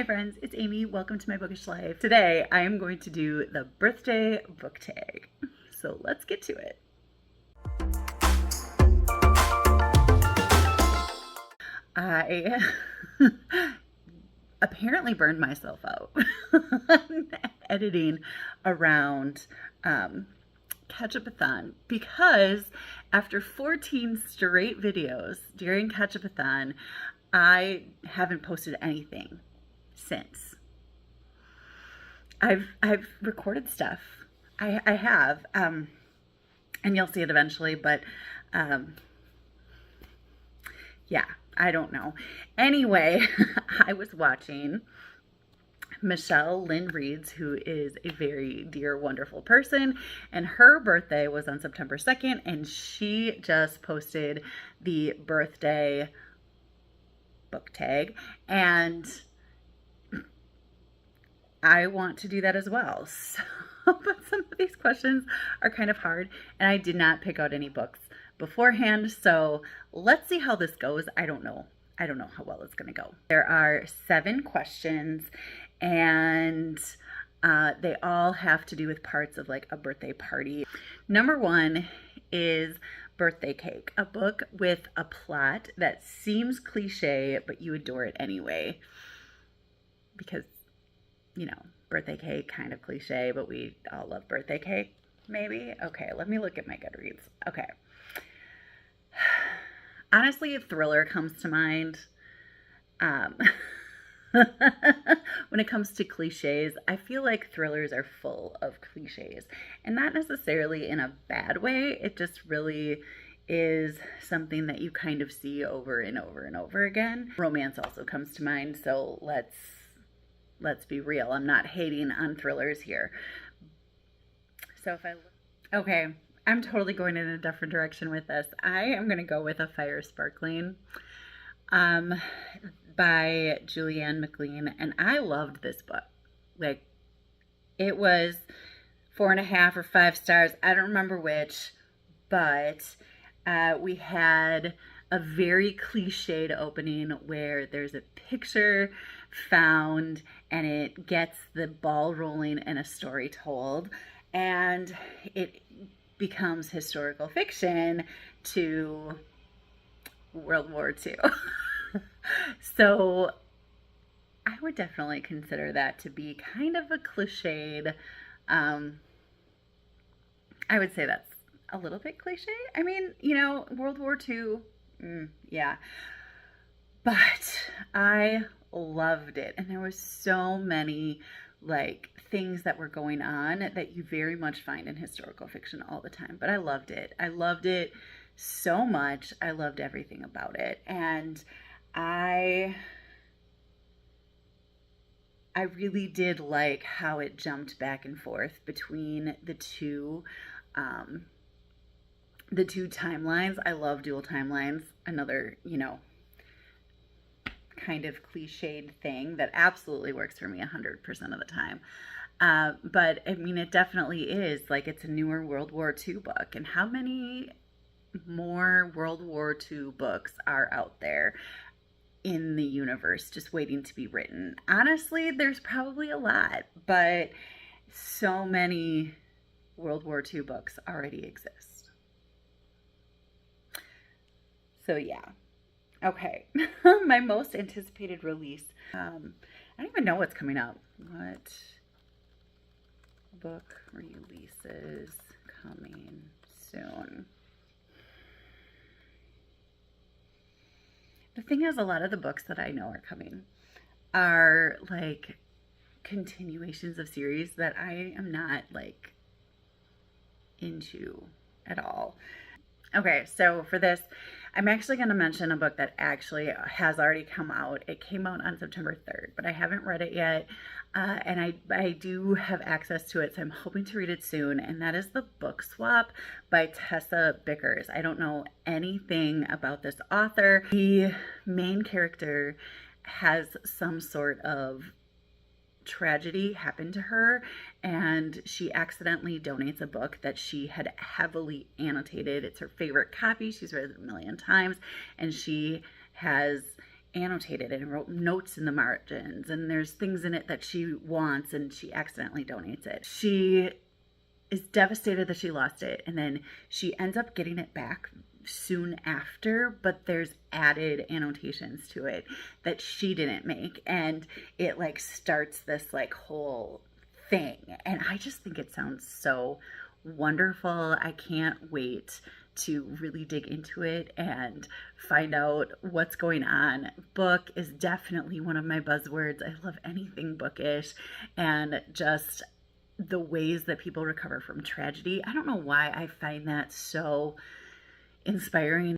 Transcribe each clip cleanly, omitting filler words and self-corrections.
Hi friends, it's Amy. Welcome to my bookish life. Today I am going to do the birthday book tag. So let's get to it. I apparently burned myself out editing around Catch-a-thon because after 14 straight videos during Catch-a-thon, I haven't posted anything since. I've recorded stuff. I have, and you'll see it eventually, but yeah, I don't know. Anyway, I was watching Michelle Lynn Reed's, who is a very dear, wonderful person, and her birthday was on September 2nd, and she just posted the birthday book tag, and I want to do that as well. So, but some of these questions are kind of hard, and I did not pick out any books beforehand, so let's see how this goes. I don't know how well it's going to go. There are 7 questions, and they all have to do with parts of like a birthday party. Number 1 is Birthday Cake, a book with a plot that seems cliche, but you adore it anyway. Because, you know, birthday cake, kind of cliche, but we all love birthday cake, maybe? Okay, let me look at my Goodreads. Okay. Honestly, a thriller comes to mind. When it comes to cliches, I feel like thrillers are full of cliches, and not necessarily in a bad way. It just really is something that you kind of see over and over and over again. Romance also comes to mind, so let's be real. I'm not hating on thrillers here. So okay, I'm totally going in a different direction with this. I am going to go with A Fire Sparkling by Julianne McLean, and I loved this book. Like, it was 4.5 or 5 stars. I don't remember which, but we had a very cliched opening where there's a picture found and it gets the ball rolling and a story told, and it becomes historical fiction to World War II. So I would definitely consider that to be kind of a cliched. I would say that's a little bit cliche. I mean, you know, World War II, yeah. But I loved it, and there was so many like things that were going on that you very much find in historical fiction all the time. But I loved it. I loved it so much. I loved everything about it, and I really did like how it jumped back and forth between the two timelines. I love dual timelines. Another, you know, kind of cliched thing that absolutely works for me 100% of the time. But I mean, it definitely is like, it's a newer World War II book, and how many more World War II books are out there in the universe just waiting to be written? Honestly, there's probably a lot, but so many World War II books already exist. So yeah. Okay. My most anticipated release. I don't even know what's coming up. What book releases coming soon? The thing is, a lot of the books that I know are coming are like continuations of series that I am not like into at all. Okay, so for this, I'm actually going to mention a book that actually has already come out. It came out on September 3rd, but I haven't read it yet, and I do have access to it, so I'm hoping to read it soon, and that is The Book Swap by Tessa Bickers. I don't know anything about this author. The main character has some sort of tragedy happened to her, and she accidentally donates a book that she had heavily annotated. It's her favorite copy. She's read it a million times, and she has annotated and wrote notes in the margins, and there's things in it that she wants and she accidentally donates it. She is devastated that she lost it, and then she ends up getting it back soon after, but there's added annotations to it that she didn't make, and it like starts this like whole thing, and I just think it sounds so wonderful. I can't wait to really dig into it and find out what's going on. Book is definitely one of my buzzwords. I love anything bookish, and just the ways that people recover from tragedy. I don't know why I find that so inspiring.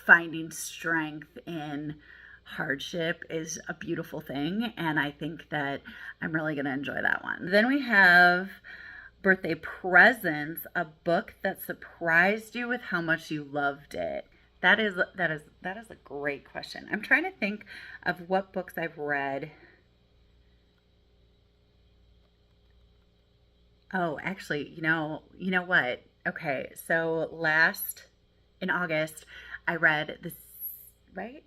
Finding strength in hardship is a beautiful thing, and I think that I'm really going to enjoy that one. Then we have Birthday Presents, a book that surprised you with how much you loved it. That is a great question. I'm trying to think of what books I've read. Oh, actually, you know what? Okay, so in August, I read this, right?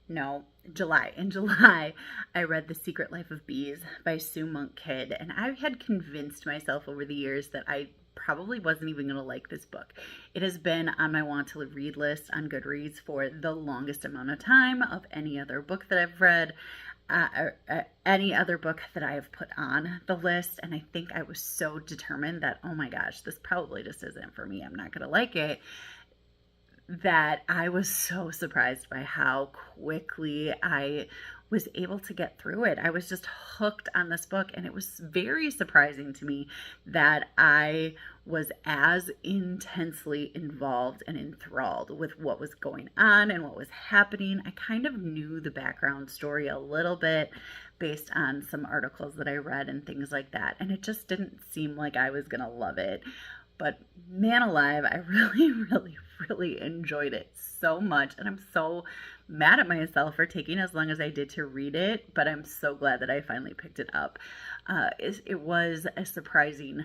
No, July. In July, I read The Secret Life of Bees by Sue Monk Kidd, and I had convinced myself over the years that I probably wasn't even going to like this book. It has been on my want to read list on Goodreads for the longest amount of time of any other book that I've read. Any other book that I have put on the list, and I think I was so determined that, oh my gosh, this probably just isn't for me, I'm not going to like it, that I was so surprised by how quickly I was able to get through it. I was just hooked on this book, and it was very surprising to me that I was as intensely involved and enthralled with what was going on and what was happening. I kind of knew the background story a little bit based on some articles that I read and things like that, and it just didn't seem like I was gonna love it. But man alive, I really, really, really enjoyed it so much. And I'm so mad at myself for taking as long as I did to read it. But I'm so glad that I finally picked it up. It was a surprising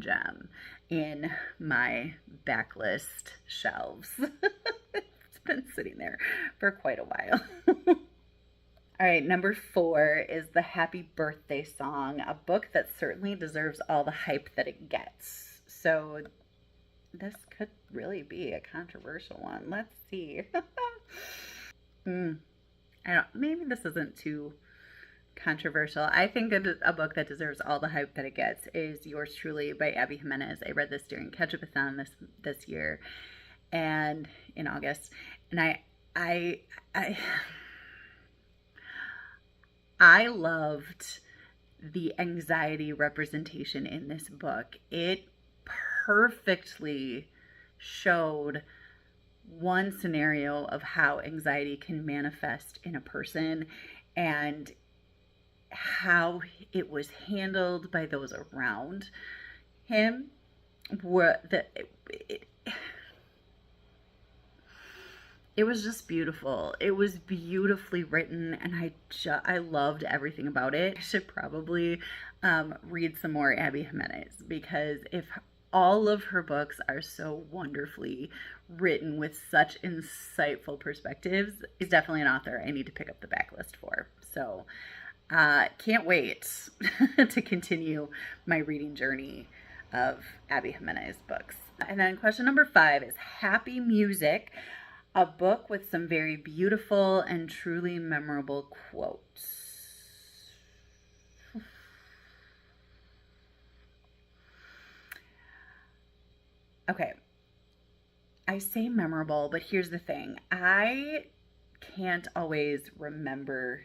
gem in my backlist shelves. It's been sitting there for quite a while. All right, number 4 is The Happy Birthday Song, a book that certainly deserves all the hype that it gets. So this could really be a controversial one. Let's see. Maybe this isn't too controversial. I think a book that deserves all the hype that it gets is Yours Truly by Abby Jimenez. I read this during Ketchup-a-thon this year, and in August, and I loved the anxiety representation in this book. It perfectly showed one scenario of how anxiety can manifest in a person and how it was handled by those around him. It was just beautiful. It was beautifully written, and I loved everything about it. I should probably read some more Abby Jimenez, because if all of her books are so wonderfully written with such insightful perspectives, she's definitely an author I need to pick up the backlist for. So can't wait to continue my reading journey of Abby Jimenez books. And then question number 5 is Happy Music, a book with some very beautiful and truly memorable quotes. Okay, I say memorable, but here's the thing. I can't always remember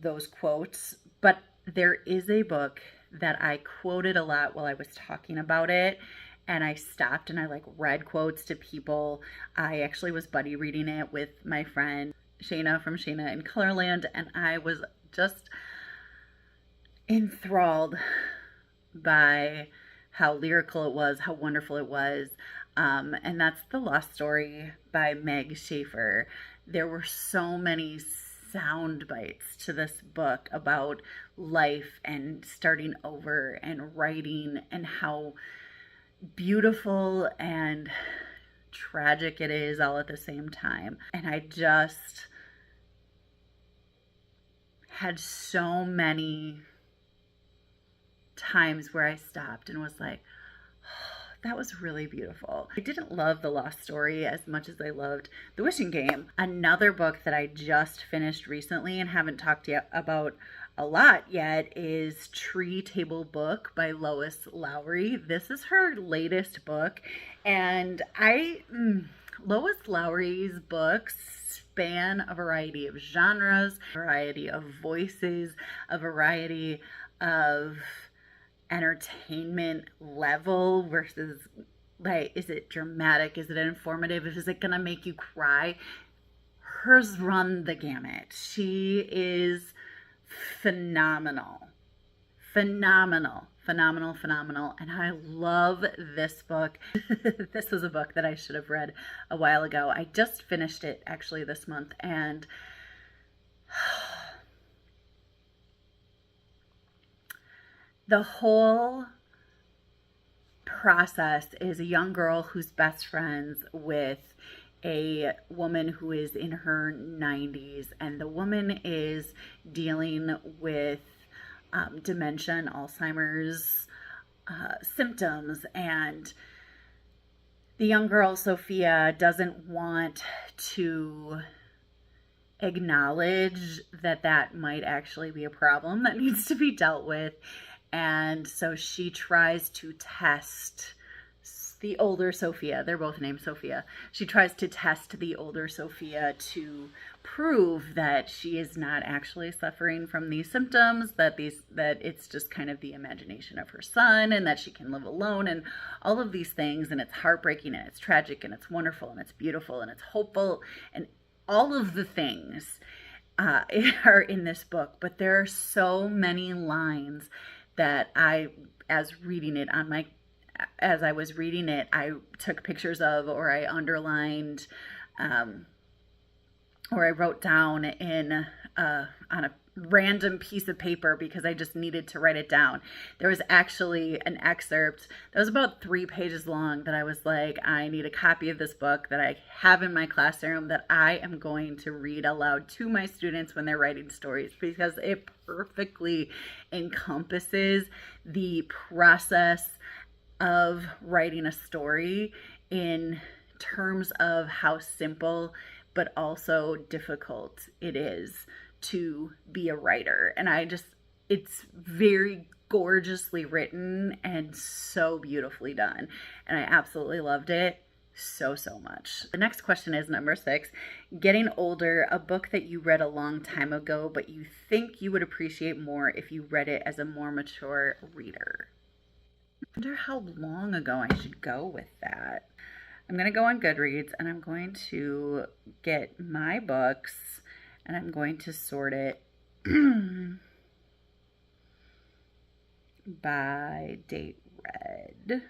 those quotes, but there is a book that I quoted a lot while I was talking about it, and I stopped and I read quotes to people. I actually was buddy reading it with my friend Shayna from Shayna in Colorland, and I was just enthralled by how lyrical it was, how wonderful it was. And that's The Lost Story by Meg Schaefer. There were so many sound bites to this book about life and starting over and writing, and how beautiful and tragic it is all at the same time. And I just had so many times where I stopped and was like, oh, that was really beautiful. I didn't love The Lost Story as much as I loved The Wishing Game. Another book that I just finished recently and haven't talked yet about a lot yet is Tree Table Book by Lois Lowry. This is her latest book, and Lois Lowry's books span a variety of genres, a variety of voices, a variety of entertainment level versus, like, is it dramatic, is it informative, is it gonna make you cry? Hers run the gamut. She is phenomenal, phenomenal, phenomenal, phenomenal. And I love this book. This was a book that I should have read a while ago. I just finished it actually this month, and the whole process is a young girl who's best friends with a woman who is in her 90s, and the woman is dealing with dementia and Alzheimer's symptoms, and the young girl, Sophia, doesn't want to acknowledge that that might actually be a problem that needs to be dealt with. And so she tries to test the older Sophia. They're both named Sophia. She tries to test the older Sophia to prove that she is not actually suffering from these symptoms, that it's just kind of the imagination of her son, and that she can live alone, and all of these things. And it's heartbreaking, and it's tragic, and it's wonderful, and it's beautiful, and it's hopeful, and all of the things are in this book. But there are so many lines that as I was reading it, I took pictures of, or I underlined, or I wrote down on a random piece of paper because I just needed to write it down. There was actually an excerpt that was about 3 pages long that I was like, I need a copy of this book that I have in my classroom that I am going to read aloud to my students when they're writing stories, because it perfectly encompasses the process of writing a story in terms of how simple but also difficult it is to be a writer. And it's very gorgeously written and so beautifully done. And I absolutely loved it so much. The next question is number 6. Getting older, a book that you read a long time ago, but you think you would appreciate more if you read it as a more mature reader. I wonder how long ago I should go with that. I'm going to go on Goodreads, and I'm going to get my books, and I'm going to sort it by date read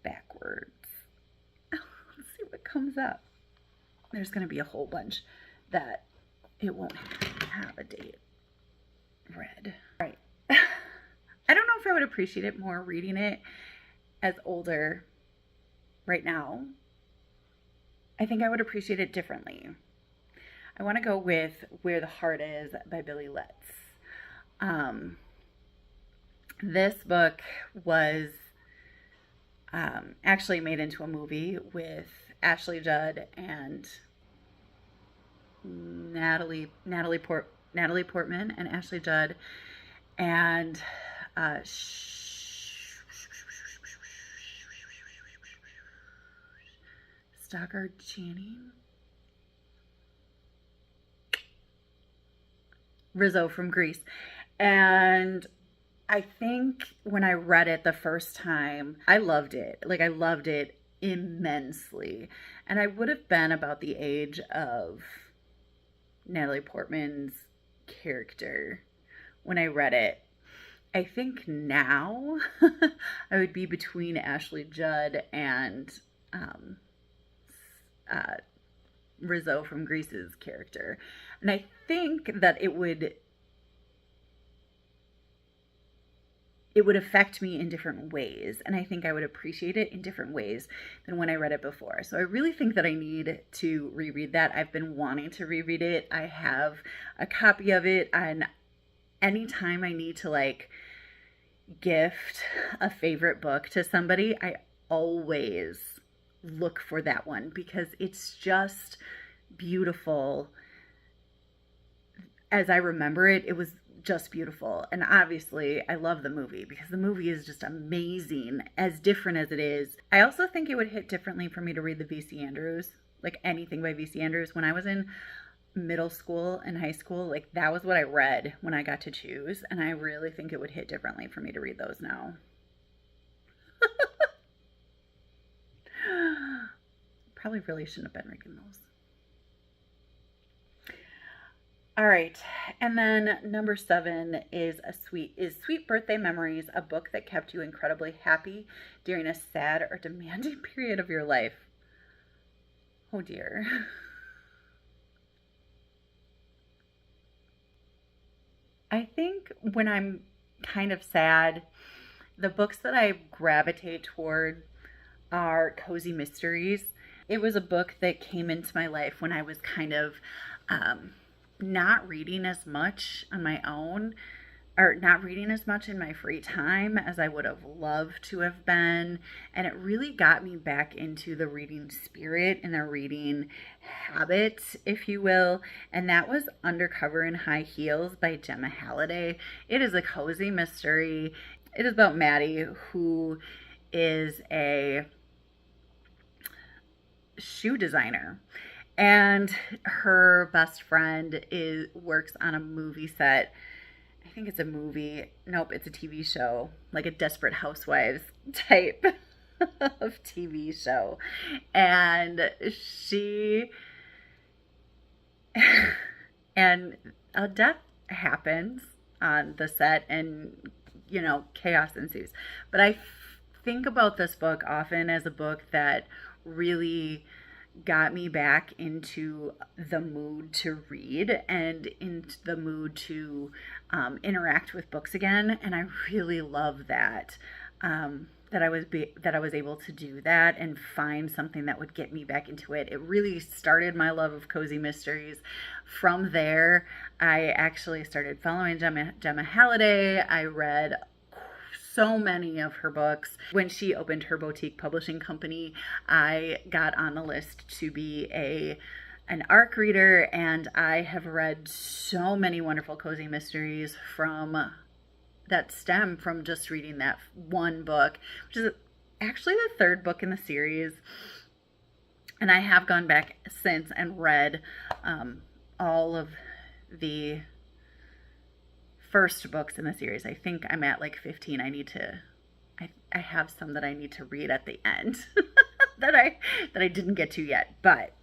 backwards. Let's see what comes up. There's going to be a whole bunch that it won't have a date read. Right. I don't know if I would appreciate it more reading it as older right now. I think I would appreciate it differently. I want to go with Where the Heart Is by Billy Letts. This book was actually made into a movie with Ashley Judd and Natalie Portman and Ashley Judd and Stockard Channing, Rizzo from Grease. And I think when I read it the first time, I loved it. Like, I loved it immensely. And I would have been about the age of Natalie Portman's character when I read it. I think now I would be between Ashley Judd and Rizzo from Grease's character. And I think that it would it would affect me in different ways. And I think I would appreciate it in different ways than when I read it before. So I really think that I need to reread that. I've been wanting to reread it. I have a copy of it, and anytime I need to like gift a favorite book to somebody, I always look for that one because it's just beautiful. As I remember it, it was just beautiful. And obviously, I love the movie because the movie is just amazing, as different as it is. I also think it would hit differently for me to read the V.C. Andrews, like anything by V.C. Andrews. When I was in middle school and high school, like that was what I read when I got to choose. And I really think it would hit differently for me to read those now. Probably really shouldn't have been reading those. All right, and then number 7 is Sweet Birthday Memories, a book that kept you incredibly happy during a sad or demanding period of your life. Oh dear. I think when I'm kind of sad, the books that I gravitate toward are cozy mysteries. It was a book that came into my life when I was kind of not reading as much on my own, or not reading as much in my free time as I would have loved to have been. And it really got me back into the reading spirit and the reading habit, if you will. And that was Undercover in High Heels by Gemma Halliday. It is a cozy mystery. It is about Maddie, who is a shoe designer. And her best friend works on a movie set. I think it's a movie. Nope, it's a TV show, like a Desperate Housewives type of TV show. And and a death happens on the set, and chaos ensues. But I think about this book often as a book that really got me back into the mood to read and into the mood to interact with books again. And I really love that that I was able to do that and find something that would get me back into it. It really started my love of cozy mysteries. From there, I actually started following Gemma Halliday. I read so many of her books. When she opened her boutique publishing company, I got on the list to be an ARC reader, and I have read so many wonderful cozy mysteries that stem from just reading that one book, which is actually the 3rd book in the series. And I have gone back since and read all of the first books in the series. I think I'm at like 15. I have some that I need to read at the end that I didn't get to yet. But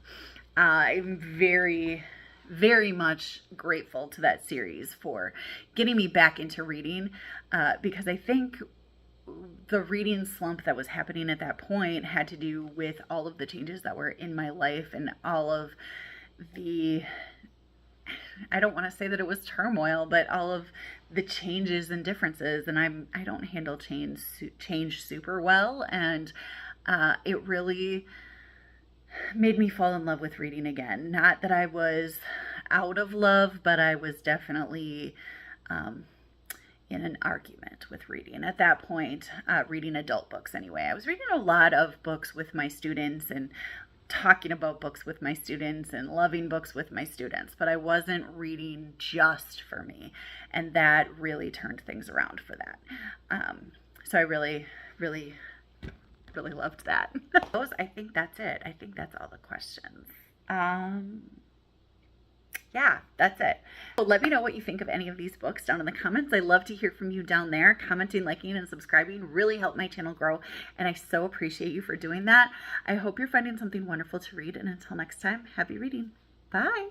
I'm very, very much grateful to that series for getting me back into reading, because I think the reading slump that was happening at that point had to do with all of the changes that were in my life and all of the, I don't want to say that it was turmoil, but all of the changes and differences. And I don't handle change super well. And it really made me fall in love with reading again. Not that I was out of love, but I was definitely in an argument with reading at that point, reading adult books anyway. I was reading a lot of books with my students and talking about books with my students and loving books with my students, but I wasn't reading just for me, and that really turned things around for that. So I really, really, really loved that. I think that's it. I think that's all the questions. Yeah, that's it. So let me know what you think of any of these books down in the comments. I love to hear from you down there. Commenting, liking, and subscribing really help my channel grow, and I so appreciate you for doing that. I hope you're finding something wonderful to read, and until next time, happy reading. Bye.